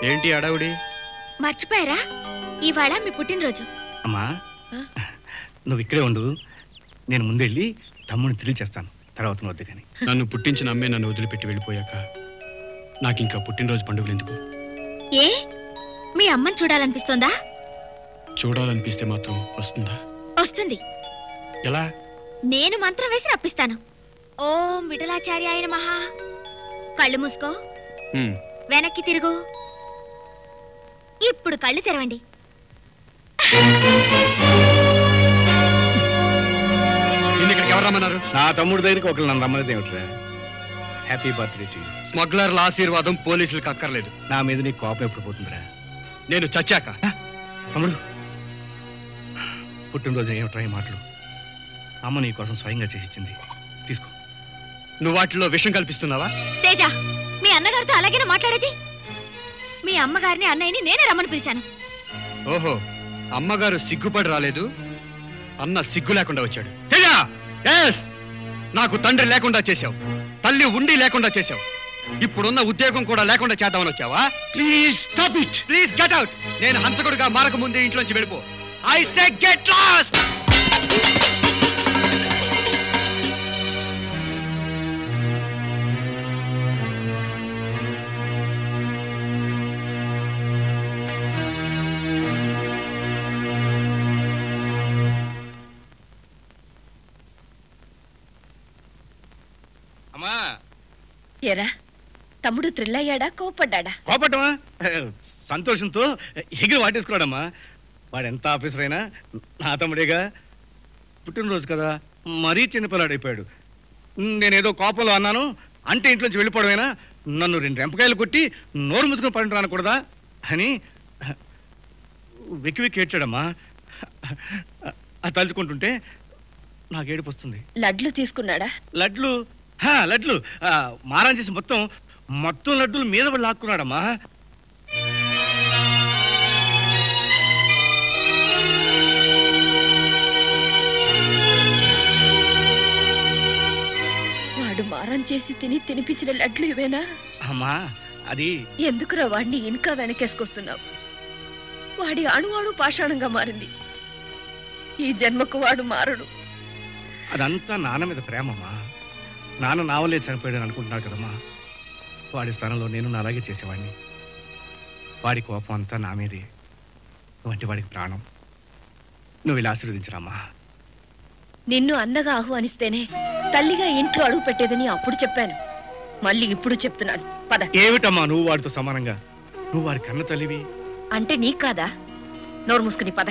ఏంటి అడవుడి? మర్చిపోయారా? ఇవాళ మీ పుట్టినరోజు. అమ్మా నువ్వు ఇక్కడే ఉండు, నేను ముందెళ్ళి తమ్ముడిని తిరిగి చేస్తాను, తర్వాత నువ్వు వద్దు. కానీ నన్ను పుట్టించిన అమ్మే నన్ను వదిలిపెట్టి వెళ్ళిపోయాక నాకు ఇంకా పుట్టినరోజు పండుగలు ఎందుకు? ఏ మీ అమ్మని చూడాలనిపిస్తోందా? చూడాలనిపిస్తే మాత్రం వస్తుందా? వస్తుంది. ఎలా? నేను మంత్రం వేసి రప్పిస్తాను. ఓం విఠలాచార్యాయ నమః. కళ్ళు మూసుకో, వెనక్కి తిరుగు. ఇప్పుడు కళ్ళు తెరవండి. ఎవరు రమ్మన్నారు? నా తమ్ముడి దగ్గరికి ఒకరు నన్ను రమ్మనేది ఏమిట్రా? Happy birthday to you. స్మగ్లర్ల ఆశీర్వాదం పోలీసులకు అక్కర్లేదు. నా మీద నీ కోపం ఎప్పుడు పోతుందిరా? నేను చచ్చాక. తమ్ముడు, పుట్టినరోజు ఏమిట్రా ఈ మాటలు? అమ్మ నీ కోసం స్వయంగా చేసిచ్చింది, తీసుకో. నువ్వు వాటిలో విషం కల్పిస్తున్నావా? తేజ, మీ అన్నగారితో అలాగేనా మాట్లాడేది? మీ అమ్మగారిని అన్నయ్యని నేనే రమ్మని పిలిచాను. ఓహో, అమ్మగారు సిగ్గుపడి రాలేదు, అన్న సిగ్గు లేకుండా వచ్చాడు. నాకు తండ్రి లేకుండా చేశావు, తల్లి ఉండి లేకుండా చేశావు, ఇప్పుడున్న ఉద్యోగం కూడా లేకుండా చేద్దామని వచ్చావా? Please stop it, please get out. నేను హంతకుడిగా మారక ముందే ఇంట్లోంచి వెళ్ళిపో. I say get lost. ఎరా తమ్ముడు థ్రిల్ అయ్యాడా, కోపడ్డా? కోపడ్డమా? సంతోషంతో ఎగిరి వాటేసుకోవడమ్మా. వాడు ఎంత ఆఫీసర్ అయినా నా తమ్ముడేగా. పుట్టినరోజు కదా, మరీ చిన్నపిల్లాడైపోయాడు. నేనేదో కోపంలో అన్నాను అంటే ఇంట్లోంచి వెళ్ళిపోవడమేనా? నన్ను 2 రెంపకాయలు కొట్టి నోరు ముసుకుని పడి రానకూడదా అని వెక్కి వెక్కి ఏడ్చాడమ్మా. అది తలుచుకుంటుంటే నాకు ఏడుపు వస్తుంది. లడ్లు తీసుకున్నాడా? లడ్లు లడ్లు మారం చేసి మొత్తం లడ్డులు మీద పడి లాక్కున్నాడమ్మా. వాడు మారం చేసి తినిపించిన లడ్లు ఇవేనా? అమ్మా అది ఎందుకురా వాడిని ఇంకా వెనకేసుకొస్తున్నావు? వాడి అణువాడు పాషాణంగా మారింది. ఈ జన్మకు వాడు మారడు. అదంతా నాన్న మీద ప్రేమమ్మా. నాన్న నావలే చనిపోయాడని అనుకుంటున్నాడు కదమ్మా. వాడి స్థానంలో నేను అలాగే చేసేవాడిని. వాడి కోపం అంతా నా మీదే. వంటి వాడికి ప్రాణం. నువ్వు ఇలా ఆశీర్వదించరామ్మా. నిన్ను అన్నగా ఆహ్వానిస్తేనే తల్లిగా ఇంట్లో అడుగు పెట్టేదని అప్పుడు చెప్పాను, మళ్ళీ ఇప్పుడు చెప్తున్నాను. పద. ఏమిటమ్మా నువ్వు వాడితో సమానంగా? నువ్వు వాడి కన్న తల్లివి. అంటే నీకు కాదా? నోరు మూసుకుని పద.